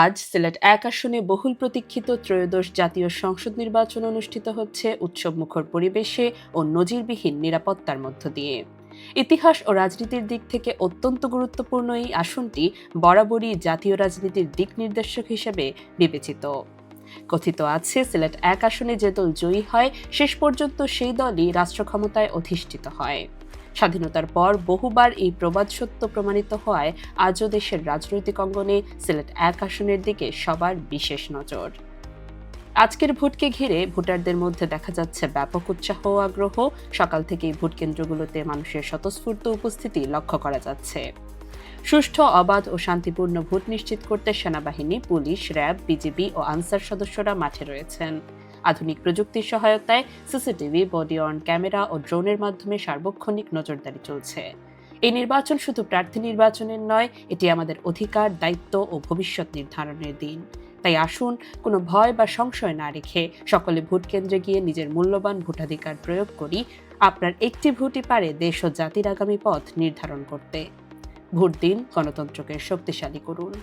আজ সিলেট ১ আসনে বহুল প্রতীক্ষিত ত্রয়োদশ জাতীয় সংসদ নির্বাচন অনুষ্ঠিত হচ্ছে উৎসবমুখর পরিবেশে ও নজিরবিহীন নিরাপত্তার মধ্য দিয়ে। ইতিহাস ও রাজনীতির দিক থেকে অত্যন্ত গুরুত্বপূর্ণ এই আসনটি বরাবরই জাতীয় রাজনীতির দিক নির্দেশক হিসেবে বিবেচিত। কথিত আছে, সিলেট ১ আসনে যে দল জয়ী হয় শেষ পর্যন্ত সেই দলই রাষ্ট্র ক্ষমতায় অধিষ্ঠিত হয়। স্বাধীনতার পর বহুবার এই প্রবাদ সত্য প্রমাণিত হওয়ায় আজও দেশের রাজনৈতিক অঙ্গনে সিলেট ১ আসনের দিকে সবার বিশেষ নজর। আজকের ভোটকে ঘিরে ভোটারদের মধ্যে দেখা যাচ্ছে ব্যাপক উৎসাহ ও আগ্রহ। সকাল থেকেই ভোট কেন্দ্রগুলোতে মানুষের স্বতঃস্ফূর্ত উপস্থিতি লক্ষ্য করা যাচ্ছে। সুষ্ঠু, অবাধ ও শান্তিপূর্ণ ভোট নিশ্চিত করতে সেনাবাহিনী, পুলিশ, র্যাব, বিজিবি ও আনসার সদস্যরা মাঠে রয়েছেন। আধুনিক প্রযুক্তির সহায়তায় সিসিটিভি, বডি অন ক্যামেরা ও ড্রোনের মাধ্যমে সার্বক্ষণিক নজরদারি চলছে। এই নির্বাচন শুধু প্রার্থী নির্বাচনের নয়, এটি আমাদের অধিকার, দায়িত্ব ও ভবিষ্যৎ নির্ধারণের দিন। তাই আসুন, কোনো ভয় বা সংশয় না রেখে সকলে ভোট কেন্দ্রে গিয়ে নিজের মূল্যবান ভোটাধিকার প্রয়োগ করি। আপনার একটি ভোটই পারে দেশ ও জাতির আগামী পথ নির্ধারণ করতে। ভোট দিন, গণতন্ত্রকে শক্তিশালী করুন।